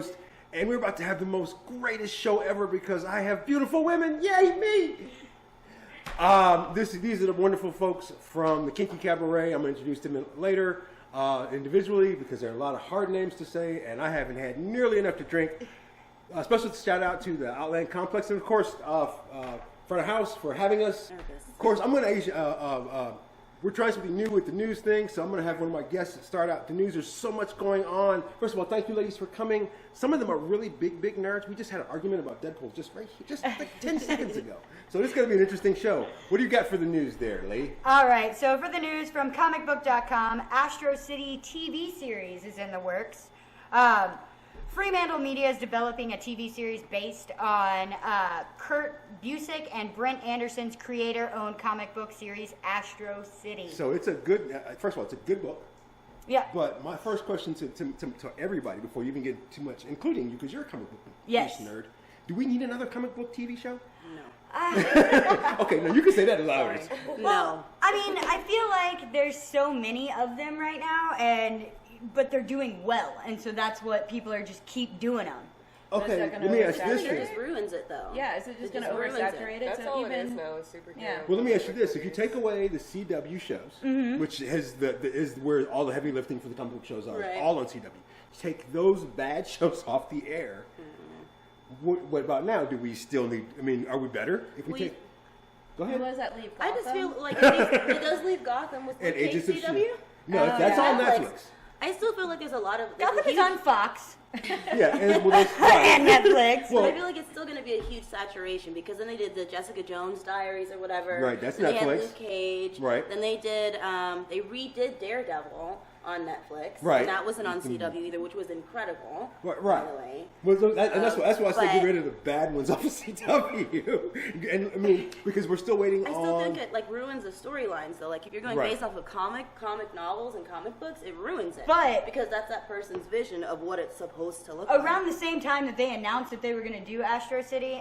host, and we're about to have the most greatest show ever because I have beautiful women. Yay, me! These are the wonderful folks from the KINKY Cabaret. I'm going to introduce them later individually because there are a lot of hard names to say, and I haven't had nearly enough to drink. Special shout out to the Outland Complex, and of course, front of house for having us. Of course, I'm going to we're trying something new with the news thing, so I'm going to have one of my guests start out the news. There's so much going on. First of all, thank you, ladies, for coming. Some of them are really big nerds. We just had an argument about Deadpool just like 10 seconds ago. So this is going to be an interesting show. What do you got for the news there, Lee? All right, so for the news from comicbook.com, Astro City TV series is in the works. Fremantle Media is developing a TV series based on Kurt Busiek and Brent Anderson's creator-owned comic book series, Astro City. So it's a good, first of all, it's a good book. Yeah. But my first question to everybody, before you even get too much, including you, because you're a comic book nerd, do we need another comic book TV show? No. Okay, no, you can say that aloud. Well, I mean, I feel like there's so many of them right now, but they're doing well, and so that's what people are just keep doing them. Okay, let me ask you this. It just ruins it, though. Yeah, is it just going to oversaturate it? That's all it is now, is superhero. Yeah. Well, let me ask you this. If you take away the CW shows, which is where all the heavy lifting for the comic book shows are, all on CW, take those bad shows off the air, what about now? Do we still need, I mean, are we better if we take... Go ahead. What does that leave Gotham? I just feel like it does leave Gotham with the CW. No, that's all Netflix. I still feel like there's a lot of... Gotham is on Fox. Yeah, and Netflix. But I feel like it's still going to be a huge saturation because then they did the Jessica Jones Diaries or whatever. Right, that's then Netflix. They had Luke Cage. Right. Then they did, they redid Daredevil on Netflix. Right. And that wasn't on CW either, which was incredible. Right. By the way. Well, and that's why I said get rid of the bad ones off of CW. And I mean, because we're still waiting on... I still think it ruins the storylines though. Like if you're going based off of comic novels and comic books, it ruins it. But because that's that person's vision of what it's supposed to look like. Around the same time that they announced that they were going to do Astro City,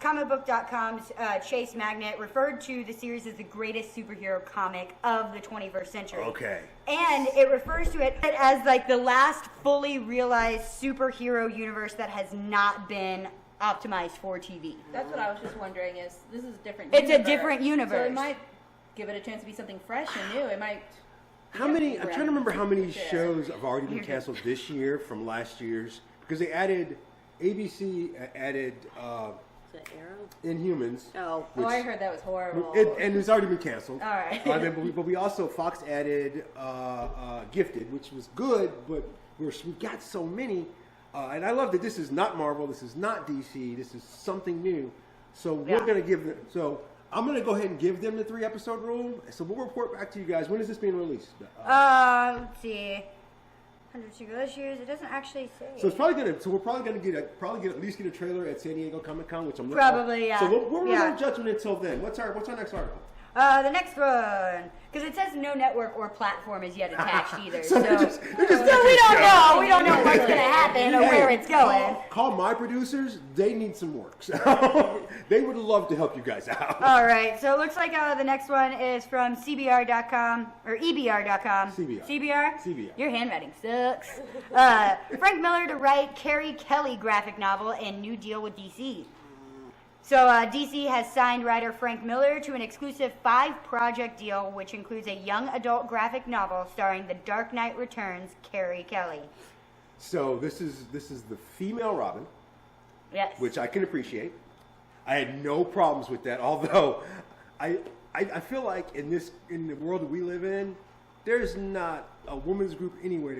comicbook.com's Chase Magnet referred to the series as the greatest superhero comic of the 21st century. Okay. And it refers to it as like the last fully realized superhero universe that has not been optimized for TV. That's what I was just wondering is, this is a different It's universe. a different universe. So it might give it a chance to be something fresh and new. It might... I'm trying to remember how many shows have already been canceled this year from last year's, because they added, ABC added Inhumans. Oh, I heard that was horrible. And it's already been canceled. All right. But we also, Fox added Gifted, which was good, but we got so many. And I love that this is not Marvel, this is not DC, this is something new. So we're going to give them, I'm going to go ahead and give them the 3-episode rule. So we'll report back to you guys. When is this being released? Let's see. 102 issues. It doesn't actually say. So it's probably gonna. So we're probably gonna get at least get a trailer at San Diego Comic-Con, which I'm looking probably yeah. So we're no judgment until then. What's our next article? The next one, because it says no network or platform is yet attached either. So they're just we don't know. We don't know what's gonna happen or where it's going. Call my producers. They need some work. So they would love to help you guys out. All right. So it looks like the next one is from CBR.com or EBR.com. CBR. Your handwriting sucks. Frank Miller to write Carrie Kelly graphic novel and new deal with DC. So DC has signed writer Frank Miller to an exclusive 5-project deal, which includes a young adult graphic novel starring The Dark Knight Returns' Carrie Kelly. So this is the female Robin. Yes. Which I can appreciate. I had no problems with that, although I feel like in the world that we live in, there's not a women's group anywhere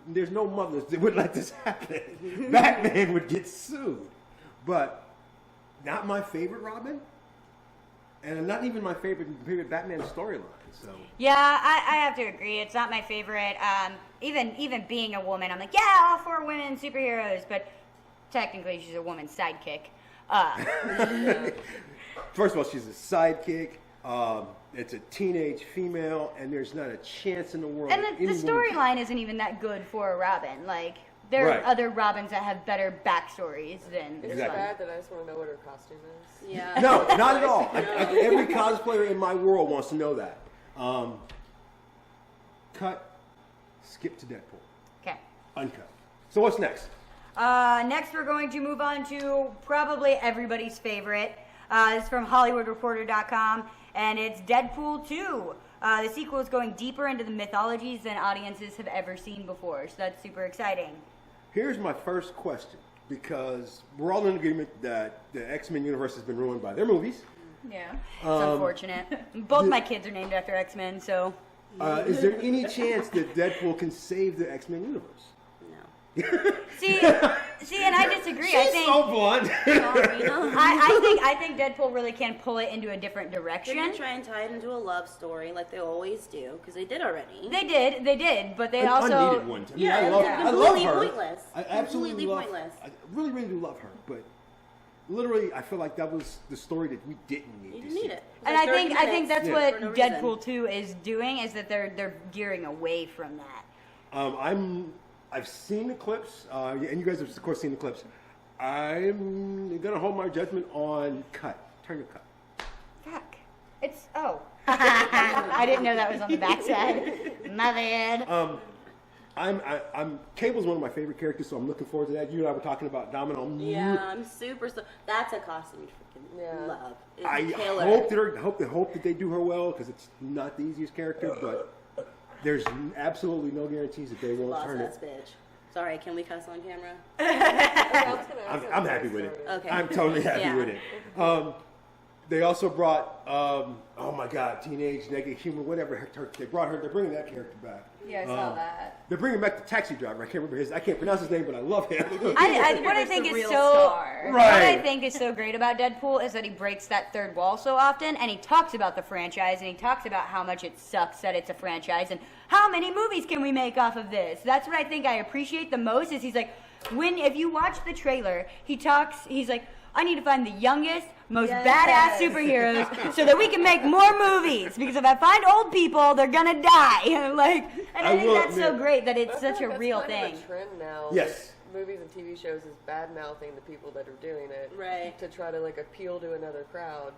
there's no mothers that would let this happen. Batman would get sued. But not my favorite Robin, and not even my favorite Batman storyline. So yeah, I have to agree. It's not my favorite. Even being a woman, I'm like, yeah, all for women superheroes, but technically she's a woman's sidekick. First of all, she's a sidekick. It's a teenage female, and there's not a chance in the world. And the storyline isn't even that good for a Robin. Like, there are other Robins that have better backstories than this Is it one. bad that I just want to know what her costume is? Yeah. No, not at all. Every cosplayer in my world wants to know that. Cut, skip to Deadpool. Okay. Uncut. So what's next? Next, we're going to move on to probably everybody's favorite. It's from HollywoodReporter.com, and it's Deadpool 2. The sequel is going deeper into the mythologies than audiences have ever seen before, so that's super exciting. Here's my first question, because we're all in agreement that the X-Men universe has been ruined by their movies. Yeah. It's unfortunate. Both my kids are named after X-Men, so... Is there any chance that Deadpool can save the X-Men universe? See, and I disagree. I think so blunt. I think Deadpool really can pull it into a different direction. They're gonna try and tie it into a love story like they always do, because they did already. They did, but they An also unneeded one. I mean, Yeah, I love completely her. pointless. I absolutely Completely love. pointless. I really, really do love her, but literally, I feel like that was the story that we didn't need. You to didn't see. need it. And Like I 30 think minutes that's Yeah. what for no Deadpool reason. 2 is doing, is that they're gearing away from that. I've seen the clips, and you guys have of course seen the clips. I'm gonna hold my judgment on cut. Turn your cut. Fuck. It's I didn't know that was on the backside. My bad. Cable's one of my favorite characters, so I'm looking forward to that. You and I were talking about Domino. Yeah, I'm super. That's a costume you freaking love. It's I killer. hope that they do her well, because it's not the easiest character, but there's absolutely no guarantees that they won't Boss turn ass it. bitch. Sorry, can we cuss on camera? I'm happy with it. Okay. I'm totally happy Yeah. with it. They also brought, oh my God, Teenage Negative Humor, whatever. They brought her. They're bringing that character back. Yeah, I saw that. They're bringing back the taxi driver. I can't remember his. I can't pronounce his name, but I love him. What I think the is real so star. what I Right. think is so great about Deadpool is that he breaks that third wall so often, and he talks about the franchise, and he talks about how much it sucks that it's a franchise, and how many movies can we make off of this. That's what I think I appreciate the most. Is he's like, if you watch the trailer, he's like, I need to find the youngest, most badass superheroes so that we can make more movies. Because if I find old people, they're gonna die. And I think that's so great that it's such a real That's thing. kind of a trend now. Yes. Movies and TV shows is bad mouthing the people that are doing it, Right. To try to appeal to another crowd,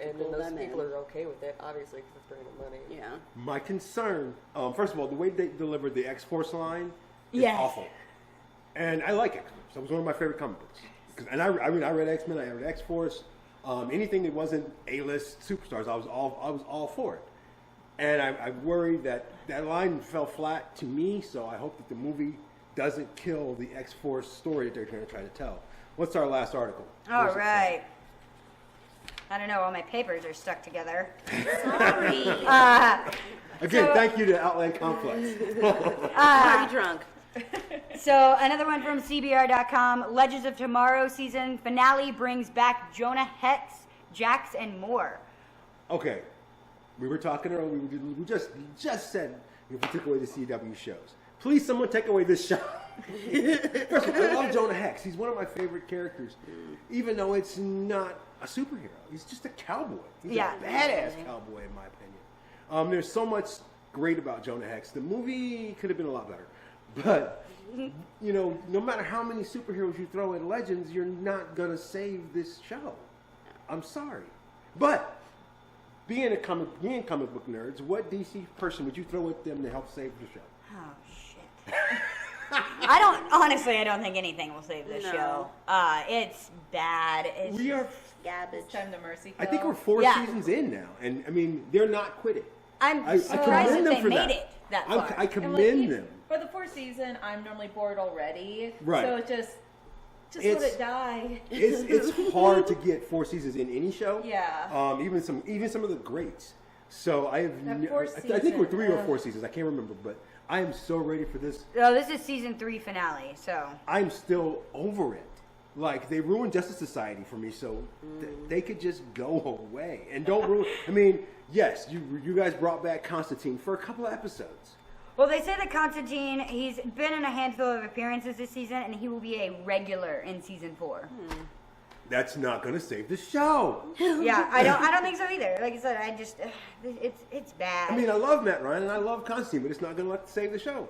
and then pull those them people in. are okay with it, obviously, because it's bringing them money. Yeah. My concern, first of all, the way they delivered the X-Force line is Yes. awful. And I like X-Force. That was one of my favorite comic books. And I read X-Men, I read X-Force. Anything that wasn't A-list superstars, I was all for it. And I worry that line fell flat to me, so I hope that the movie doesn't kill the X-Force story that they're going to try to tell. What's our last article? All Where's it right. I don't know, all my papers are stuck together. Sorry. Again, So- thank you to Outland Complex. Party drunk. So another one from CBR.com. Legends of Tomorrow season finale brings back Jonah Hex, Jax, and more. Okay, we were talking earlier. We just said if we took away the CW shows, please someone take away this show. First of all, I love Jonah Hex. He's one of my favorite characters, even though it's not a superhero. He's just a cowboy. He's a badass cowboy, in my opinion. There's so much great about Jonah Hex. The movie could have been a lot better, but no matter how many superheroes you throw in Legends, you're not gonna save this show. I'm sorry, but being comic book nerds, what DC person would you throw at them to help save the show? Oh shit. I don't think anything will save this No. show. It's bad. It's We are. Garbage. It's time to mercy. I think we're 4 seasons in now, and I mean they're not quitting. I'm I surprised commend that them they for made that. it that far. I commend them. For the fourth season, I'm normally bored already. Right. So just let It's- it die. It's hard to get 4 seasons in any show. Yeah. Even some of the greats. So I have. That I fourth think we're season, 3 or 4 seasons. I can't remember, but I am so ready for this. Oh, this is season 3 finale. So I'm still over it. Like, they ruined Justice Society for me, so they could just go away and don't ruin. I mean, yes, you guys brought back Constantine for a couple of episodes. well, they say that Constantine, he's been in a handful of appearances this season, and he will be a regular in season 4. That's not going to save the show. Yeah, I don't think so either. Like I said, I just it's bad. I mean, I love Matt Ryan and I love Constantine, but it's not going to save the show.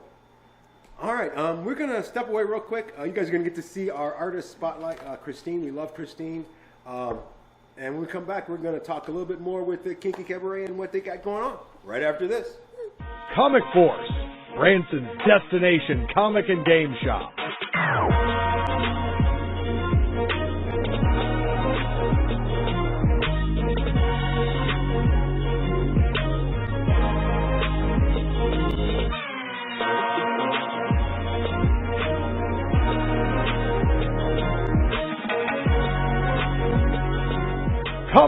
All right, we're going to step away real quick. You guys are going to get to see our artist spotlight, Christine. We love Christine. And when we come back, we're going to talk a little bit more with the Kinky Cabaret and what they got going on right after this. Comic Force, Branson's destination comic and game shop.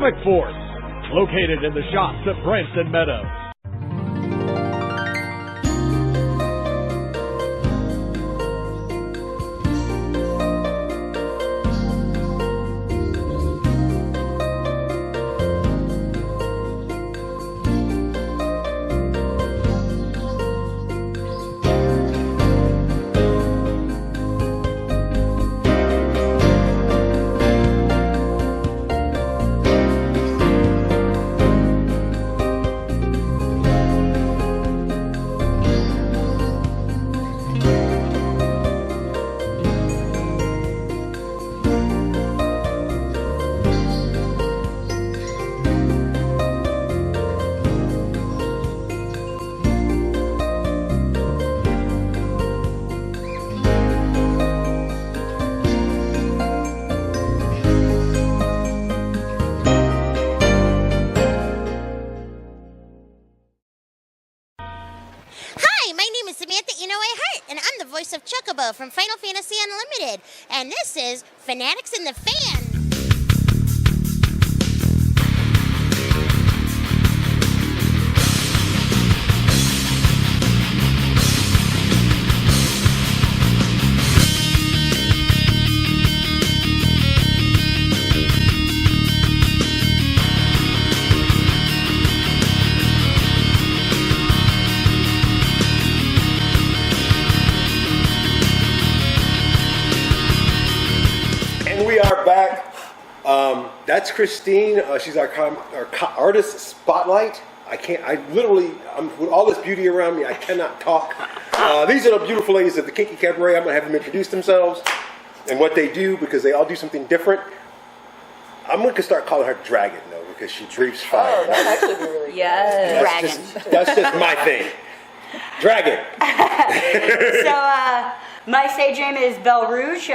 Comic Force, located in the shops at Branson Meadows. Of Chocobo from Final Fantasy Unlimited, and this is Fanatics in the Fan. Back. That's Christine. She's our artist spotlight. I'm with all this beauty around me, I cannot talk. These are the beautiful ladies of the Kinky Cabaret. I'm going to have them introduce themselves and what they do, because they all do something different. I'm going to start calling her Dragon, though, because she breathes fire. Oh, that'd actually be really Yes. That's just my thing. Dragon. So, my stage name is Belle Rouge.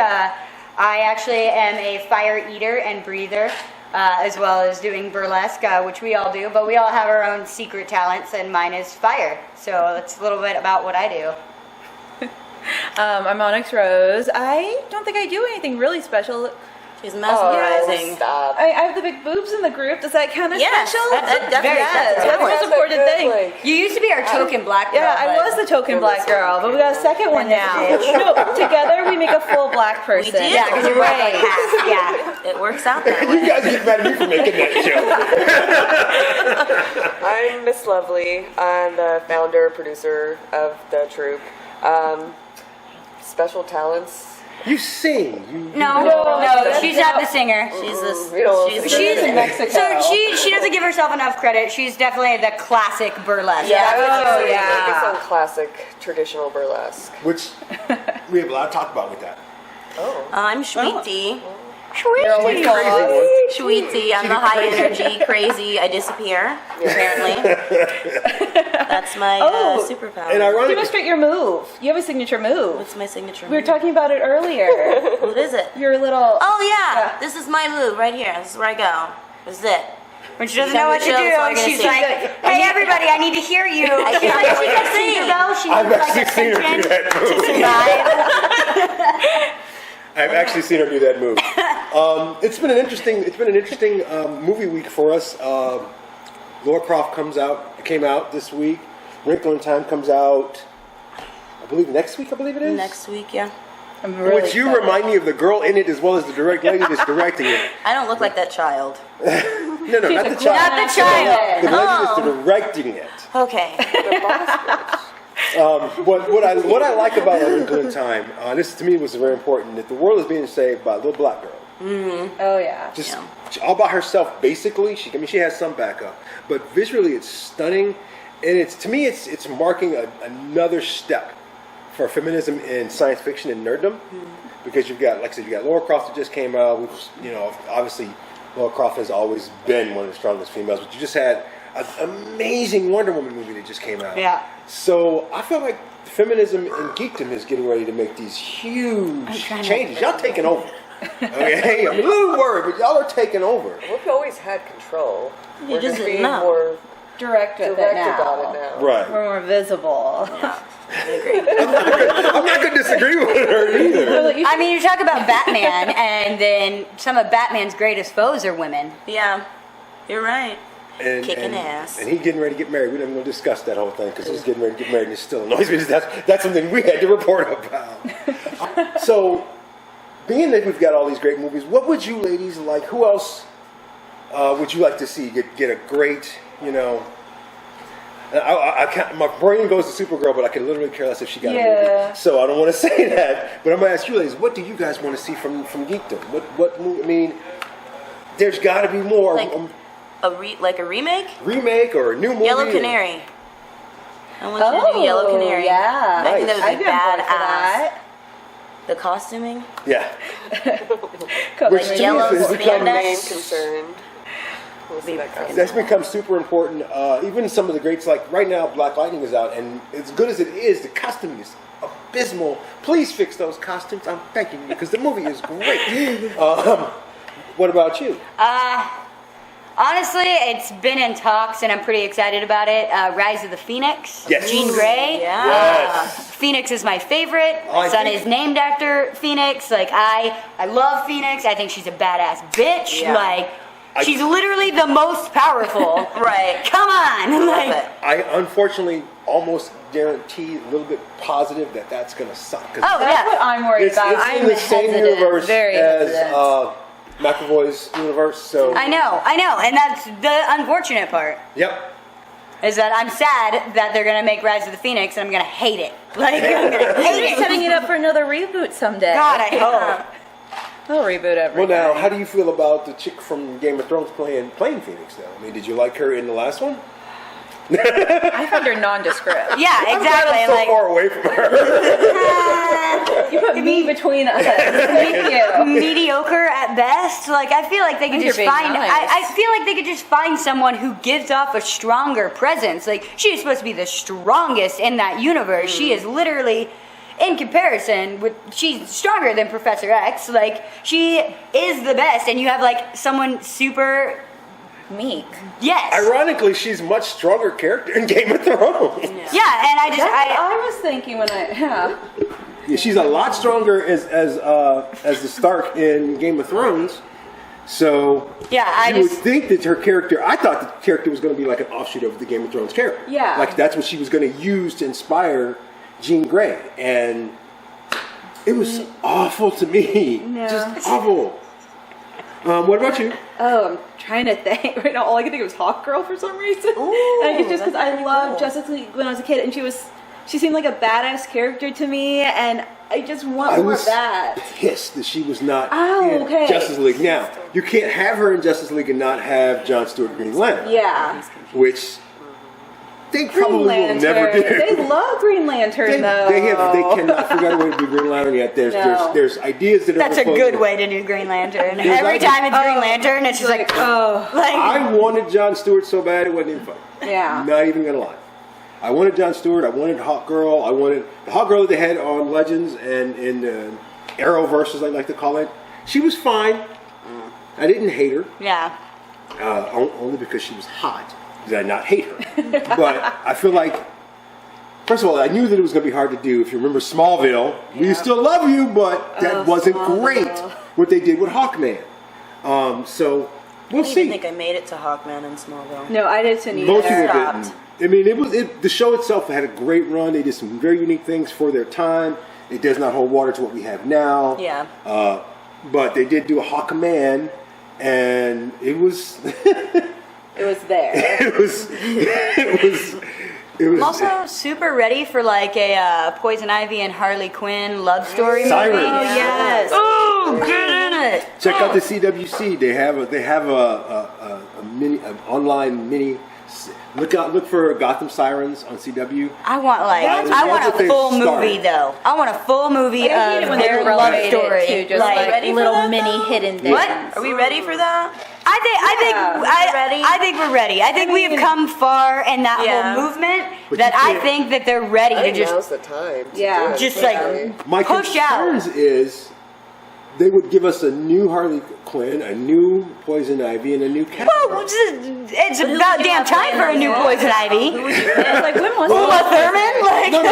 I actually am a fire eater and breather, as well as doing burlesque, which we all do, but we all have our own secret talents, and mine is fire. So that's a little bit about what I do. I'm Onyx Rose. I don't think I do anything really special. She's mesmerizing. Stop. I have the big boobs in the group. Does that count as Yes, special? that definitely Yes, counts. that's the most important thing. You used to be our token black girl. Yeah, I was the token black girl, but we got a second one now. No, together we make a full black person. We do. Yeah, because you're wearing like half. Yeah. It works out that You way. guys get mad at me for making that joke. I'm Miss Lovely. I'm the founder, producer of the troupe. Special talents. You sing. No, she's not the singer. She's in Mexico. So she doesn't give herself enough credit. She's definitely the classic burlesque. It's some classic traditional burlesque. Which we have a lot to talk about with that. I'm Sweetie. Crazy I'm the high energy, crazy. I disappear. Apparently, that's my superpower. And ironically, Demonstrate your move. You have a signature move. What's my signature? We were move? talking about it earlier. What is it? Your little. Oh yeah, this is my move right here. This is where I go. This is it. When she doesn't know what to Show, do, so I gotta she's see. like, "Hey everybody, I need to hear you." She's like, she can sing. She I've needs actually like seen her do attention that to move. survive. I've actually seen her do that move. It's been an interesting movie week for us. Laura Croft came out this week. Wrinkle in Time comes out, I believe next week. I believe it is. Next week, yeah. I'm really Which you excited. remind me of the girl in it as well as the lady that's directing it. I don't look like that child. No, not the Not child. the child. The lady that's directing it. Okay. What I like about A Wrinkle in Time, this to me was very important, that the world is being saved by a little black girl. Oh yeah. Just all by herself, basically. She has some backup, but visually it's stunning, and to me it's marking another step for feminism in science fiction and nerddom, because you've got, like I said, you got Laura Croft that just came out. Obviously Laura Croft has always been one of the strongest females, but you just had an amazing Wonder Woman movie that just came out. Yeah. So I feel like feminism and geekdom is getting ready to make these huge changes. Y'all taking over. Okay, I'm a little worried, but y'all are taking over. We've always had control. We're just just being know. more Direct with it direct now. about it now. Right. We're more visible. I'm not going to disagree with her either. I mean, you talk about Batman, and then some of Batman's greatest foes are women. Yeah. You're right. And, Kicking ass. And he's getting ready to get married. We're not even going to discuss that whole thing because he's getting ready to get married and it still annoys me. That's something we had to report about. So, being that we've got all these great movies, what would you ladies like? Who else would you like to see get a great, you know? I can't, my brain goes to Supergirl, but I can literally care less if she got a movie. So I don't want to say that. But I'm going to ask you ladies, what do you guys want to see from geekdom? What movie? I mean, there's got to be more. Like a remake? Remake or a new movie? Yellow Canary. I want you to do Yellow Canary. Yeah. I think that I'd would be be on board for badass. that. The costuming? Yeah. Like to me yellow has become Main spandex. concern. We'll see that comes. That's become super important. Even some of the greats, like right now, Black Lightning is out, and as good as it is, the costuming is abysmal. Please fix those costumes. I'm thanking you because the movie is great. What about you? Honestly, it's been in talks, and I'm pretty excited about it. Rise of the Phoenix. Yes. Jean Grey. Yeah. Yes. Phoenix is my favorite. Oh, My son is named after Phoenix. Like I love Phoenix. I think she's a badass bitch. Yeah. Like she's literally the most powerful. Right. Come on. Love Like, it. I unfortunately almost guarantee a little bit positive that that's going to suck. oh That's yeah. what I'm worried It's about. in I'm the same hesitant, universe very as hesitant. McAvoy's universe. So I know, and that's the unfortunate part. Yep. Is that I'm sad that they're gonna make Rise of the Phoenix, and I'm gonna hate it. Like I'm gonna hate They're it. setting it up for another reboot someday. God, I hope. They'll reboot everything. Well, now, how do you feel about the chick from Game of Thrones playing Phoenix? Though, I mean, did you like her in the last one? I found her nondescript. Yeah, exactly. I'm so Like far away from her. You put me between us. Thank you. mediocre at best. Like I feel like they could You're just being find. nice. I feel like they could just find someone who gives off a stronger presence. Like she is supposed to be the strongest in that universe. She is literally. In comparison, she's stronger than Professor X. Like she is the best, and you have like someone super Meek. yes. Ironically, she's a much stronger character in Game of Thrones. Yeah, and I just That's what I was thinking when Yeah, she's a lot stronger as the Stark in Game of Thrones. So I you would just think that her character. I thought the character was going to be like an offshoot of the Game of Thrones character. Yeah. like that's what she was going to use to inspire Jean Grey, and it was awful to me. No. Just awful. What about you? Oh, I'm trying to think. Right now, all I can think of was Hawk Girl for some reason. Ooh, and it's just because I pretty loved cool. Justice League when I was a kid, and she seemed like a badass character to me, and I just want I more was of that. pissed that she was not Oh, in okay. Justice League. Now, you can't have her in Justice League and not have Jon Stewart Green Lantern. Yeah. Which they Green probably Lantern. will never do. They love Green Lantern, though. They cannot figure out a way to do Green Lantern yet. There's ideas that are that's a proposed. good way to do Green Lantern. There's Every like- time it's Green Lantern, it's just like I wanted Jon Stewart so bad it wasn't even funny. Yeah. Not even gonna lie. I wanted Jon Stewart. I wanted Hawk Girl. I wanted the Hawk Girl that they had on Legends and in Arrowverse, as I like to call it. She was fine. I didn't hate her. yeah. Only because she was hot did I not hate her. But I feel like, first of all, I knew that it was going to be hard to do. If you remember Smallville, we still love you, but that wasn't great what they did with Hawkman. So we'll I didn't see. even think I made it to Hawkman in Smallville. No, I didn't either. Most people Stopped. didn't. I mean, the show itself had a great run. They did some very unique things for their time. It does not hold water to what we have now. Yeah. But they did do a Hawkman, and it was. It was there. it was. I'm also super ready for like a Poison Ivy and Harley Quinn love story movie. Sirens. Oh, yes. Oh, get in it. Check out the CWC. They have a online mini. Look for Gotham Sirens on CW. I want That's I want what a they full start. movie though. I want a full movie I hate it of when they their love relegate story. it to just like, ready for little that, mini though? hidden things. What? Are we ready for that? I think ready? I think we're ready. I think we have come far in that Yeah. whole movement But that you I can't- think that they're ready I to think just now's the time. to Yeah. do it, Just especially. like- My Push out. concerns is they would give us a new Harley Quinn, a new Poison Ivy, and a new Cat. Whoa, it's about damn time for a new Poison Ivy. It's like, when was Uma Thurman? Like, No.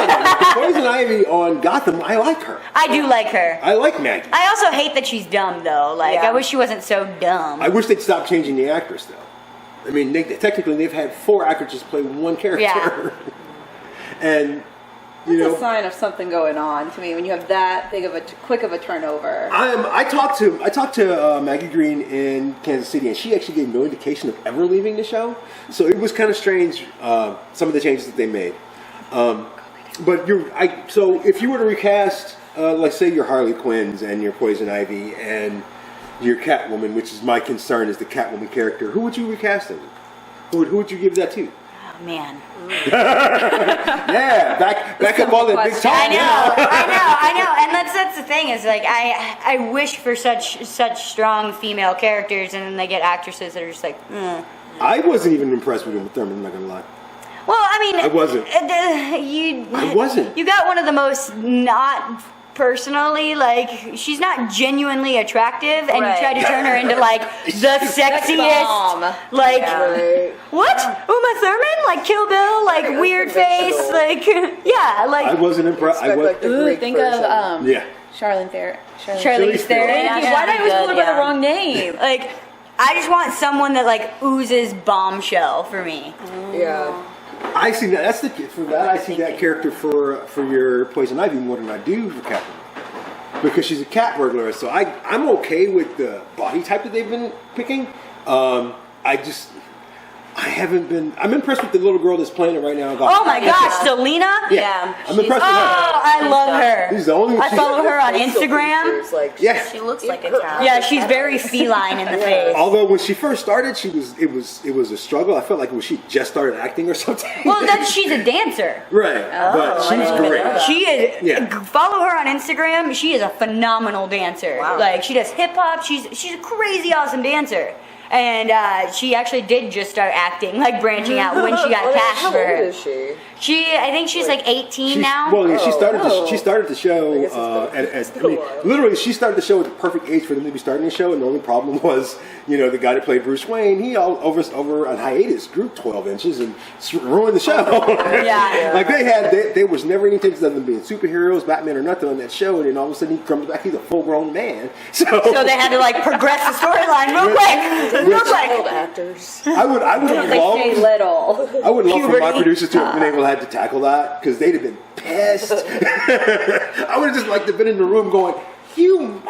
Poison Ivy on Gotham, I like her. I do like her. I like Maggie. I also hate that she's dumb though. Like Yeah. I wish she wasn't so dumb. I wish they'd stop changing the actress though. I mean, technically they've had 4 actresses play one character. Yeah. And you It's know, a sign of something going on to me when you have that big of a quick of a turnover. I talked to Maggie Green in Kansas City, and she actually gave no indication of ever leaving the show. So it was kind of strange, some of the changes that they made. But so if you were to recast, let's say your Harley Quinns and your Poison Ivy and your Catwoman, which is my concern, is the Catwoman character, who would you recast as? Who would you give that to? Oh, man. Yeah, back up all that big talk. I know. And that's the thing is like I wish for such strong female characters, and then they get actresses that are just like. I wasn't even impressed with Uma Thurman. I'm not gonna lie. Well, I mean, I wasn't. I wasn't. You got one of the most not personally, like, she's not genuinely attractive, and you try to turn her into like the sexiest, like what? Uma Thurman, like Kill Bill, like weird face, like yeah, like. I wasn't impressed. Think of yeah. Charlize Theron. Charlize Theron. Yeah, why did I always call her by the wrong name? Like, I just want someone that like oozes bombshell for me. Yeah. I see that. That's for that. I see that character for your Poison Ivy more than I do for Catwoman, because she's a cat burglar. So I'm okay with the body type that they've been picking. I'm impressed with the little girl that's playing it right now. Oh my gosh, Selena? Yeah. I'm impressed with her. Oh, I love her. She's the only. I follow her on Instagram. Yeah. She looks like a cat. Yeah, she's very feline in the face. Although when she first started, it was a struggle. I felt like she just started acting or something. Well, she's a dancer. Right. But she's great. She is. Yeah. Follow her on Instagram. She is a phenomenal dancer. Wow. Like, she does hip hop. She's a crazy awesome dancer. And she actually did just start acting, like branching out when she got cast for her. How old is she? I think she's like 18 now. Well, yeah, she started the show. Literally, she started the show at the perfect age for them to be starting the show. And the only problem was, the guy that played Bruce Wayne, he over on hiatus grew 12 inches and ruined the show. Yeah. Like there was never any intention of them being superheroes, Batman or nothing on that show. And then all of a sudden he comes back, he's a full-grown man. So they had to like progress the storyline real quick. Old actors. I would have loved. Little. I would love for my Puberty. producers to have been able to have to tackle that, because they'd have been pissed. I would have just liked to have been in the room going, "You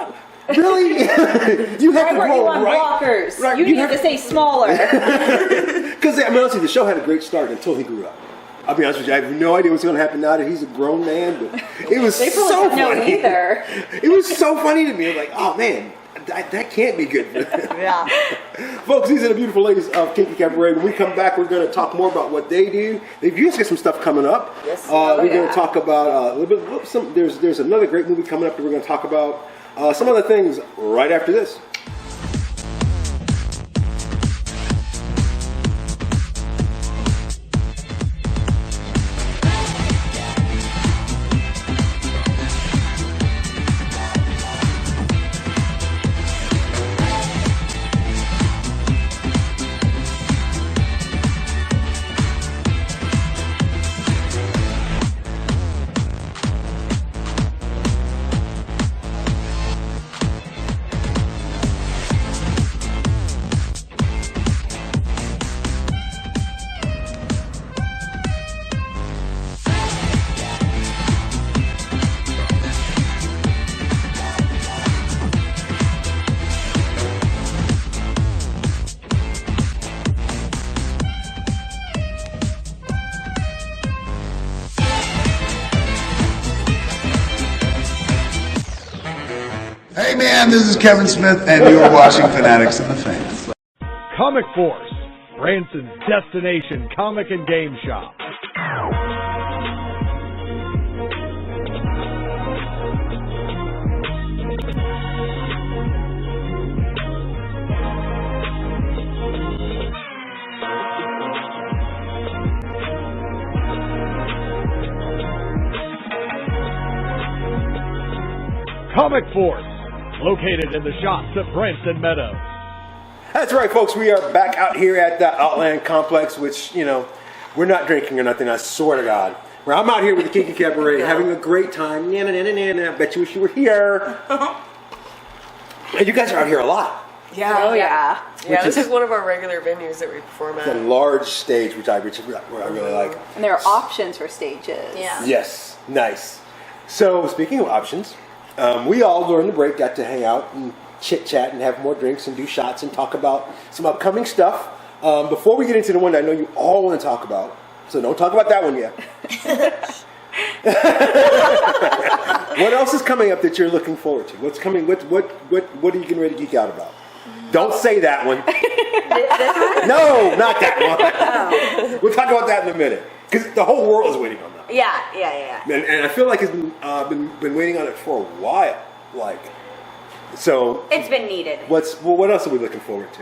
really? You have to Why weren't grow you on right? blockers? Right, You needed to stay smaller. Because honestly, the show had a great start until he grew up. I'll be honest with you, I have no idea what's going to happen now that he's a grown man. But it was so funny. No, either. It was so funny to me. I'm like, oh man. That can't be good. Yeah. Folks, these are the beautiful ladies of Kinky Cabaret. When we come back, we're going to talk more about what they do. They've used to get some stuff coming up. Yes. We're going to talk about a little bit. There's another great movie coming up that we're going to talk about. Some other things right after this. Hey man, this is Kevin Smith, and you are watching Fanatics and the Fans. Comic Force, Branson's destination comic and game shop. Comic Force, located in the shops at Branson Meadows. That's right, folks. We are back out here at the Outland Complex, which, we're not drinking or nothing, I swear to God. Well, I'm out here with the Kinky Cabaret having a great time. I bet you wish you were here. And you guys are out here a lot. Yeah. Oh yeah. Yeah, this is one of our regular venues that we perform It's a at. large stage, which I really like. And there are options for stages. Yeah. Yes, nice. So speaking of options, we all during the break got to hang out and chit chat and have more drinks and do shots and talk about some upcoming stuff. Before we get into the one that I know you all want to talk about, so don't talk about that one yet. What else is coming up that you're looking forward to? What's coming? What are you getting ready to geek out about? Don't say that one. No, not that one. We'll talk about that in a minute because the whole world is waiting on that. Yeah. And I feel like it's been waiting on it for a while. Like, so It's been needed. what else are we looking forward to?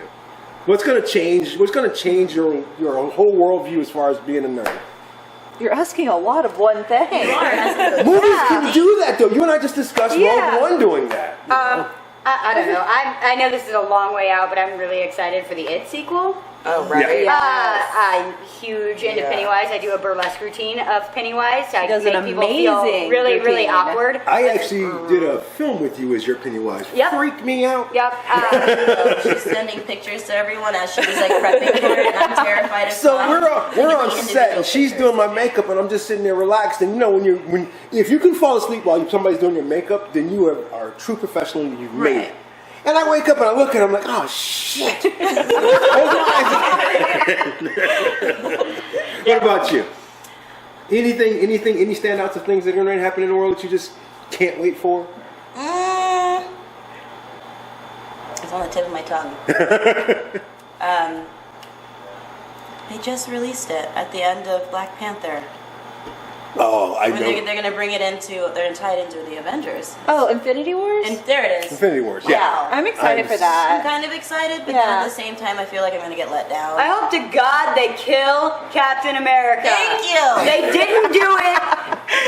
What's going to change? What's going to change your whole worldview as far as being a nerd? You're asking a lot of one thing. Movies can do that though. You and I just discussed Rogue One doing that. you know? I don't know. I know this is a long way out, but I'm really excited for the It sequel. Oh, right. Yeah. I'm huge into Yeah. Pennywise. I do a burlesque routine of Pennywise. I does make an people feel amazing really, really routine. awkward. I actually did a film with you as your Pennywise. Yep. Freaked me out. Yep. She's sending pictures to everyone as she was like prepping for it, and I'm terrified of So flying. we're on set and she's doing my makeup and I'm just sitting there relaxed. And you know if you can fall asleep while somebody's doing your makeup, then you are a true professional and you've made it. And I wake up and I look and I'm like, oh shit. What about you? Any standouts of things that are going to happen in the world that you just can't wait for? It's on the tip of my tongue. They just released it at the end of Black Panther. Oh, I know. They're going to bring it into, they're tied into the Avengers. Oh, Infinity Wars? And there it is. Infinity Wars, yeah. Wow. I'm excited for I'm that. kind of excited, but then at the same time, I feel like I'm going to get let down. I hope to God they kill Captain America. Thank you. They didn't do it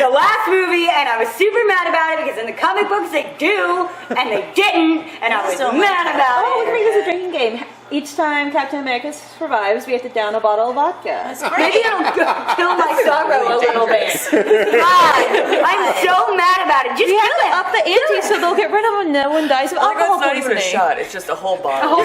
the last movie, and I was super mad about it because in the comic books they do, and they didn't, and I was So mad much about Oh, we it. can make this a drinking game. Each time Captain America survives, we have to down a bottle of vodka. That's great. Maybe it'll kill my sorrow a little bit. God, I'm so mad about it. Just We kill have to it. up the ante so they'll get rid of them. No one dies of Like, alcohol that's not even a poisoning. shot. It's just a whole bottle.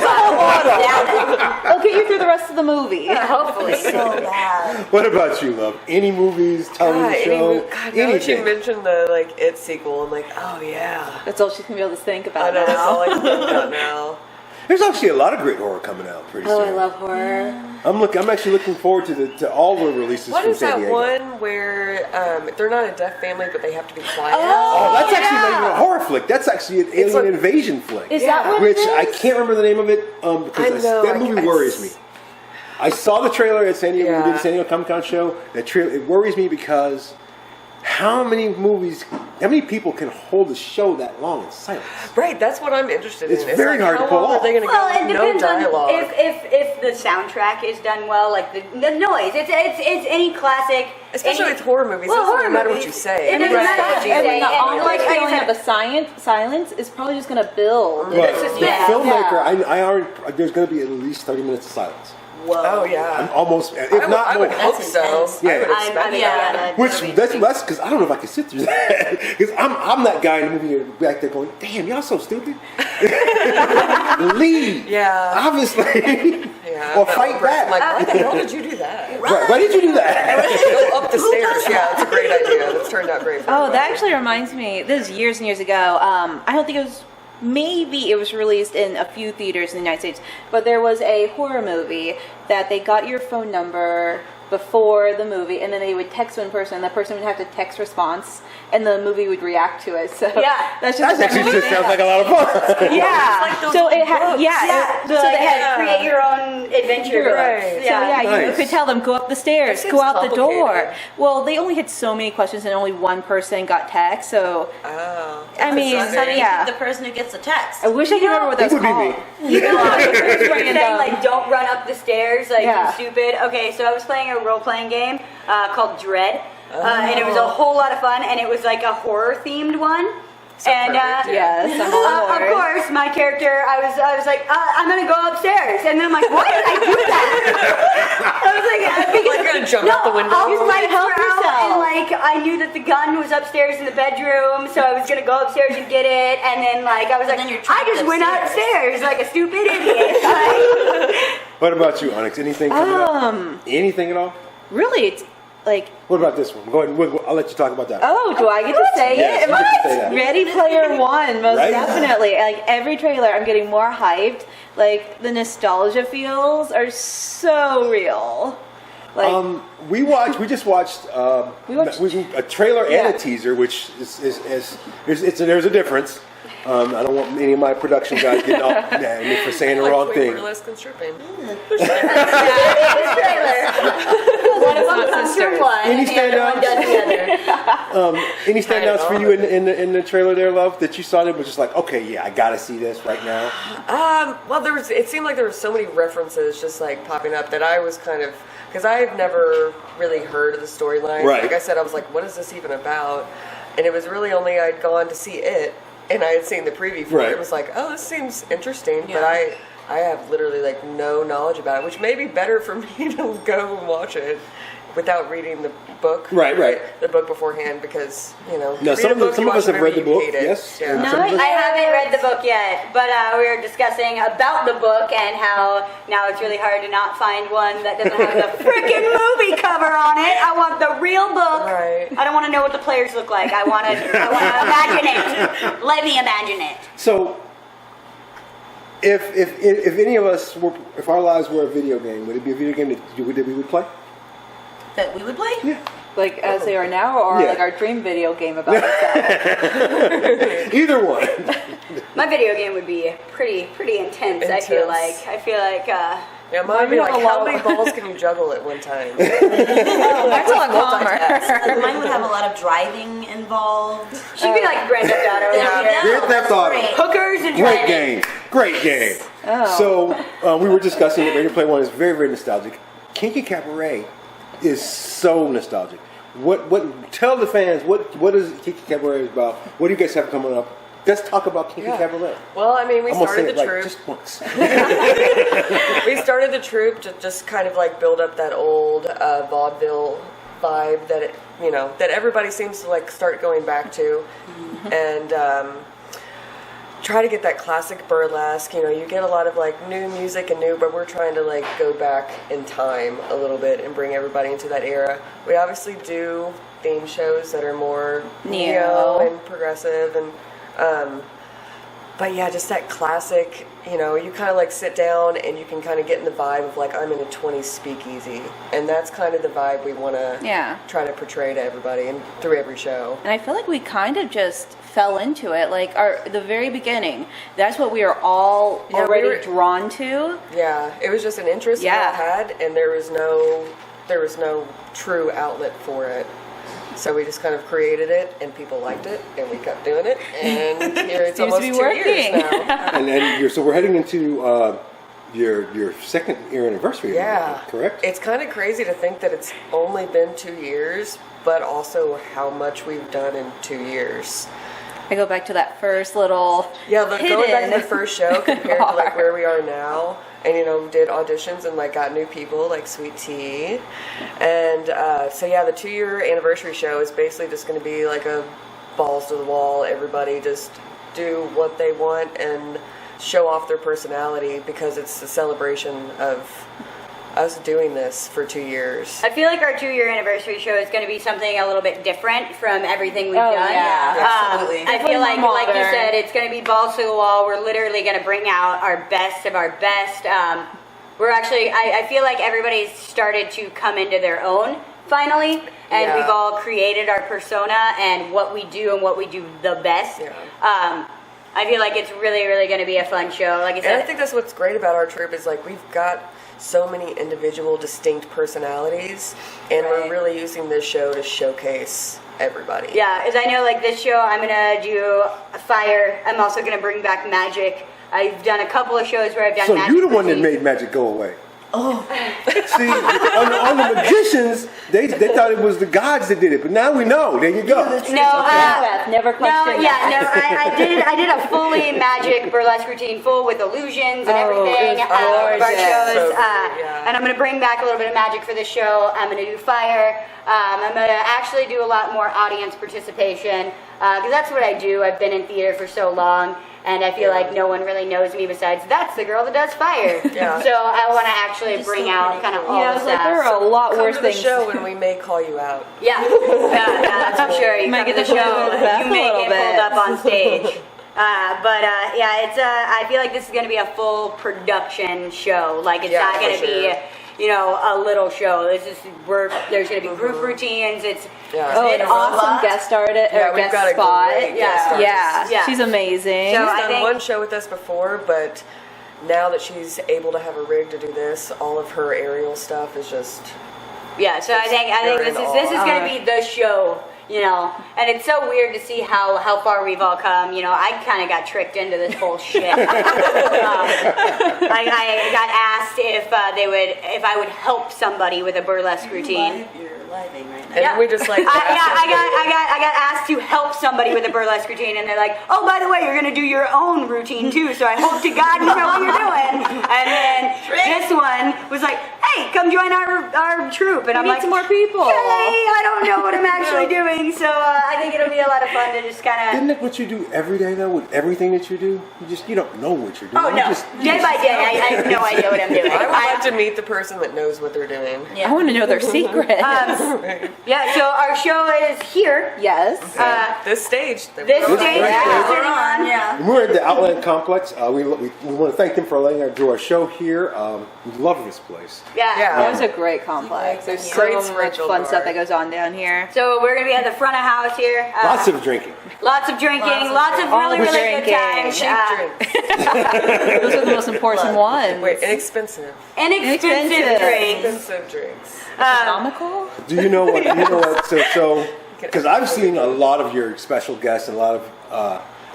It'll get you through the rest of the movie. Hopefully. So bad. What about you, love? Any movies, television show, God, now that you anything? mentioned the It sequel, I'm like, oh yeah. That's all she's going to be able to think I about know, that's all now. I can think about now. There's actually a lot of great horror coming out pretty soon. Oh, I love horror. I'm actually looking forward to all the releases What from is San that Diego. one where they're not a deaf family, but they have to be quiet? Oh, that's actually not even a horror flick. That's actually an alien like- invasion flick. Is that what Which it I is? can't remember the name of it because that movie worries me. I saw the trailer at San Diego. We did the San Diego Comic-Con show. That trailer, it worries me because how many people can hold a show that long in silence? Right, that's what I'm interested It's in. very like, hard to how pull long off. Are they going to Well, go it with no depends on dialogue? if the soundtrack is done well, like the noise. It's any classic. Especially any, with horror movies, well, it doesn't horror matter what movies, you say. It doesn't matter what you And say. the awkward Like I feeling said, of the silence is probably just going to build. But This is- the yeah. filmmaker, I already there's going to be at least 30 minutes of silence. Whoa. Oh, yeah. I'm almost, if I would, not I would more. hope That's so. intense. Yeah. I would expect that. Which that's because I don't know if I can sit through that because I'm that guy in the movie back there going, damn, y'all so stupid. Leave. Yeah. Obviously. Yeah, or that fight one person, back. Like, why the hell did you do that? Why did you do that? Go up the stairs. Yeah, it's a great idea. That's turned out great for Oh, everybody. that actually reminds me. This is years and years ago. I don't think it was. Maybe it was released in a few theaters in the United States, but there was a horror movie that they got your phone number before the movie, and then they would text one person, and that person would have to text response, and the movie would react to it. So Yeah. that's just That actually just sounds like a lot of fun. yeah. like those So it little had books. So they had create your own adventure books. Right. So yeah, you Nice. could tell them go up the stairs, That go seems out the door. complicated. Well, they only had so many questions, and only one person got text. So Oh. I mean, So how do you yeah. pick the person who gets the text? I wish I could remember what that It was would be called. me. You know how you're saying Random. like don't run up the stairs like Yeah. you're stupid. Okay, so I was playing a role-playing game called Dread, and it was a whole lot of fun, and it was like a horror-themed one. And perfect, Yes, I'm all of aboard. course, my character, I was like, I'm gonna go upstairs, and then I'm like, why did I do that? I was like, Like because you're gonna jump out the window. I was might help yourself. and like I knew that the gun was upstairs in the bedroom, so I was gonna go upstairs and get it, and then like I was like, then you're I trapped just went upstairs. upstairs like a stupid idiot. Like, What about you, Onyx? Anything coming up? Anything at all? Really, it's like, What about this one? Go ahead. I'll let you talk about that. oh, do I get to say Yes, it? you get to say that. Ready Player One, most Right? definitely. Like every trailer, I'm getting more hyped. Like the nostalgia feels are so real. Like We just watched, a trailer and a teaser, which is there's a difference. I don't want any of my production guys getting off at me for saying the wrong thing. Burlesque and stripping. this trailer. One of them comes from one, Any and the other one standouts? does the other. Any standouts for you in the trailer there, Love, that you saw that was just like, okay, yeah, I gotta see this right now? Well, it seemed like there were so many references just like popping up that I was kind of, because I've never really heard of the storyline. Right. Like I said, I was like, what is this even about? And it was really only I'd gone to see it, and I had seen the preview for it. It was like, oh, this seems interesting, but I have literally like no knowledge about it, which may be better for me to go and watch it without reading the book. Right. The book beforehand, because No, some of us have read the book. Yes. Yeah. No, I haven't read the book yet, but we were discussing about the book and how now it's really hard to not find one that doesn't have the freaking movie cover on it. I want the real book. Right. I don't want to know what the players look like. I want to imagine it. Let me imagine it. So, if any of us were, if our lives were a video game, would it be a video game that we would play? That we would play? Yeah. like as they are now, or like our dream video game about ourselves? Either one. My video game would be pretty intense. I feel like. Yeah, mine would be like, how many balls can you juggle at one time? That's a lot calmer. Mine would have a lot of driving involved. She'd be like Grand Theft Auto. Grand Theft Auto. Hookers and Great driving. game. Great game. Oh. So we were discussing that Ready to Play One is very, very nostalgic. Kinky Cabaret is so nostalgic. What? Tell the fans what is Kinky Cabaret about? What do you guys have coming up? Let's talk about Kinky Cabaret. Well, I mean, we I'm gonna started say the it like troupe. just once. We started the troupe to just kind of like build up that old vaudeville vibe that everybody seems to like start going back to, and try to get that classic burlesque. You get a lot of like new music but we're trying to like go back in time a little bit and bring everybody into that era. We obviously do theme shows that are more neo and progressive and. But yeah, just that classic, you kind of like sit down and you can kind of get in the vibe of like, I'm in a 20s speakeasy. And that's kind of the vibe we want to try to portray to everybody and through every show. And I feel like we kind of just fell into it. Like the very beginning, that's what we are all already drawn to. Yeah, it was just an interest we all had, and there was no true outlet for it. So we just kind of created it, and people liked it, and we kept doing it, and here it's almost 2 years now. and so we're heading into your second year anniversary. Yeah, correct. It's kind of crazy to think that it's only been 2 years, but also how much we've done in 2 years. I go back to that first little going back to the first show compared to like where we are now. And did auditions and like got new people like Sweet Tea, and so the 2-year anniversary show is basically just going to be like a balls to the wall. Everybody just do what they want and show off their personality because it's a celebration of us doing this for 2 years. I feel like our 2-year anniversary show is going to be something a little bit different from everything we've done. Yeah, absolutely. I feel like you said, it's going to be balls to the wall. We're literally going to bring out our best of our best. We're actually, I feel like everybody's started to come into their own finally, and we've all created our persona and what we do and what we do the best. Yeah. I feel like it's really, really going to be a fun show. Like I said, and I think that's what's great about our troupe is like we've got so many individual distinct personalities, and we're really using this show to showcase everybody. Yeah, as I know, like this show, I'm gonna do fire. I'm also gonna bring back magic. I've done a couple of shows where I've done magic. So you're the one that made magic go away. See, on the magicians, they thought it was the gods that did it, but now we know. There you go. Never questioned I did a fully magic burlesque routine, full with illusions and everything. It was of our shows, yeah. and I'm gonna bring back a little bit of magic for this show. I'm gonna do fire. I'm gonna actually do a lot more audience participation because that's what I do. I've been in theater for so long. And I feel like no one really knows me besides that's the girl that does fire. Yeah. So I want to actually bring out kind of all the stuff. there are a lot Come worse to the things. show and we may call you out. Yeah, that's for sure. You Might come get to the to show, pull Beth you a may little get pulled bit. up on stage. Yeah, it's. I feel like this is going to be a full production show. Like it's not going to be, a little show. This is there's going to be group routines. It's an awesome guest star we've guest got a spot. great guest artist. Yeah. She's amazing. So She's I done think- one show with us before, but now that she's able to have a rig to do this, all of her aerial stuff is just. Yeah, so I think this is going to be the show. And it's so weird to see how far we've all come. I kind of got tricked into this whole shit. I got asked if I would help somebody with a burlesque routine. You're living right now. And we just like. I got asked to help somebody with a burlesque routine, and they're like, "Oh, by the way, you're gonna do your own routine too. So I hope to God you know what you're doing." And then this one was like, "Hey, come join our troupe," and I'm Meet like, some more people. "Hey, I don't know what I'm actually doing." So I think it'll be a lot of fun to just kind of. Isn't that what you do every day though? With everything that you do, you don't know what you're doing. Oh You no! just- Day by day, I have no idea what I'm doing. I would like to meet the person that knows what they're doing. I want to know their secret. Yeah, so our show is here. Yes. This stage. This stage great that stage. we're sitting on. And we're at the Outland Complex. We want to thank them for letting us do our show here. We love this place. Yeah. That was a great complex. There's Great so much spiritual fun bar. stuff that goes on down here. So we're gonna be at the front of house here. Lots of drinking. Lots of drinking. Lots of really, All the really good drinking. times. Cheap drinks. Those are the most important ones. Wait, inexpensive. Inexpensive drinks. Expensive drinks. Economical? Do you know what? So because I've seen a lot of your special guests and a lot of.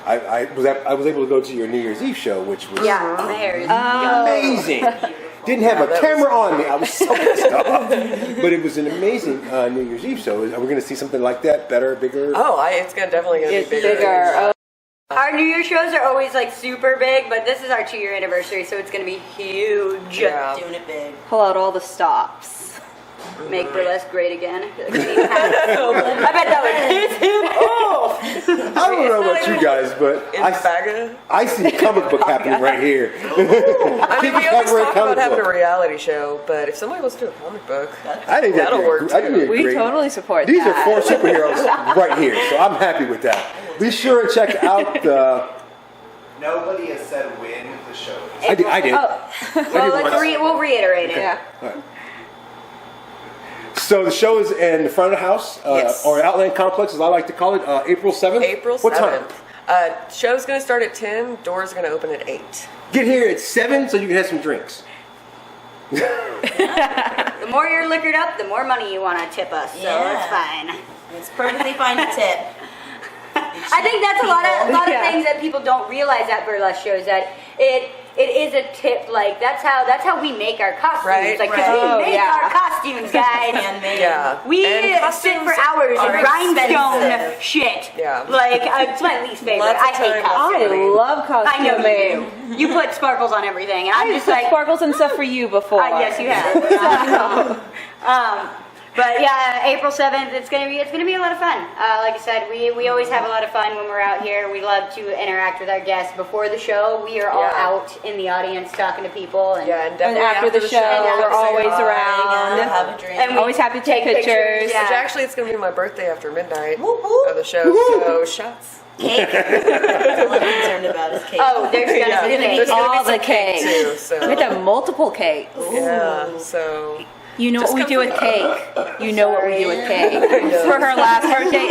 I was able to go to your New Year's Eve show, which was Yeah, my hair is amazing. Didn't have a camera on me. I was so pissed off. But it was an amazing New Year's Eve show. Are we going to see something like that? Better, bigger? Oh, it's definitely going to It's be bigger. bigger. Our New Year's shows are always like super big, but this is our 2-year anniversary, so it's gonna be huge. Yeah. Doing it big. Pull out all the stops. Make burlesque great again. I bet that would piss him off. I don't know about you guys, but I see a comic book happening right here. I mean, we KINKY always Cabaret talk comic about having a book. reality show, but if somebody wants to do a comic book, I think that'll work I think too. it'd be We great. totally support These that. are 4 superheroes right here, so I'm happy with that. Be sure and check out the. Nobody has said when the show is. I did. Well, we'll reiterate it. Yeah. So the show is in the front of the house, Yes. or Outland Complex, as I like to call it, April 7th. April 7th. What time? Show's going to start at 10. Doors going to open at 8. Get here at 7 so you can have some drinks. The more you're liquored up, the more money you want to tip us, so Yeah. it's fine. It's perfectly fine to tip. I think that's a lot of things that people don't realize at burlesque shows, that it is a tip. Like that's how we make our costumes. Right, like 'cause right. we make our costumes, guys. Handmade. Yeah. We And sit for costumes hours are and rhinestone expensive. shit. Yeah. Like it's my least favorite. Lots of I hate time costumes. I love I know costuming. you do. You put sparkles on everything, and I'm I just put like, sparkles and stuff for you before. yes, you have. But yeah, April 7th, it's gonna be a lot of fun. Like I said, we always have a lot of fun when we're out here. We love to interact with our guests before the show. We are all out in the audience talking to people, and Yeah, and And definitely after the show, say we're always hi. around. Have a drink. And we Always happy to take pictures. Yeah. Which actually, it's going to be my birthday after midnight Whoop, whoop. of the show, so shots. Cake. That's all I'm concerned about is cake. Oh, there's gonna Yeah, be there's gonna be all some the cake. too, so. We have to have multiple cakes. Yeah, so. You know Just what we come do for with the- cake. You know what we do with cake. For her last birthday.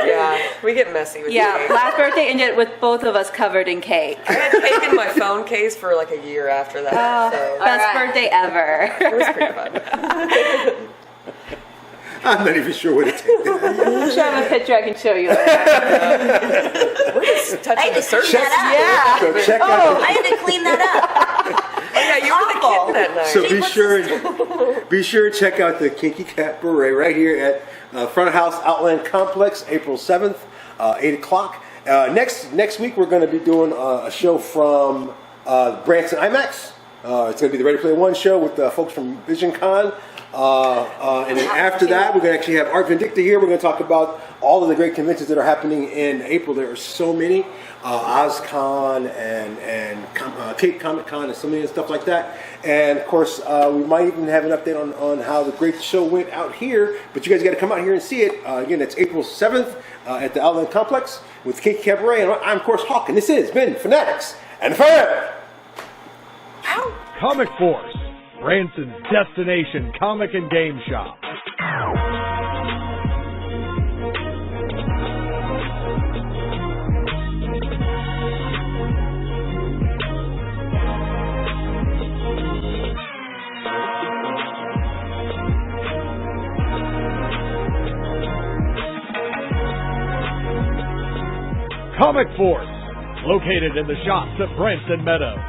Yeah, we get messy with Yeah, cake. last birthday ended with both of us covered in cake. I had cake in my phone case for like a year after that, so Best birthday ever. it was pretty fun. I'm not even sure what it is. Show have a picture I can show you. We're just touching the surface. That up. So check out I had to clean that up. Oh, yeah, you were the trouble. that night. So be sure to check out the Kinky Cabaret right here at Front of House Outland Complex, April 7th, 8 o'clock. Next week we're going to be doing a show from Branson IMAX. It's going to be the Ready Player One show with folks from Vision Con. And then after that, we're going to actually have Art Vindicta here. We're going to talk about all of the great conventions that are happening in April. There are so many. OzCon and Cape Comic Con and so many stuff like that. And of course, we might even have an update on how the great show went out here. But you guys got to come out here and see it. Again, it's April 7th at the Outland Complex with KINKY Cabaret. And I'm, of course, Hawk. And this has been Fanatics and Fan. Comic Force, Branson's destination comic and game shop. Comic Force, located in the shops at Branson Meadows.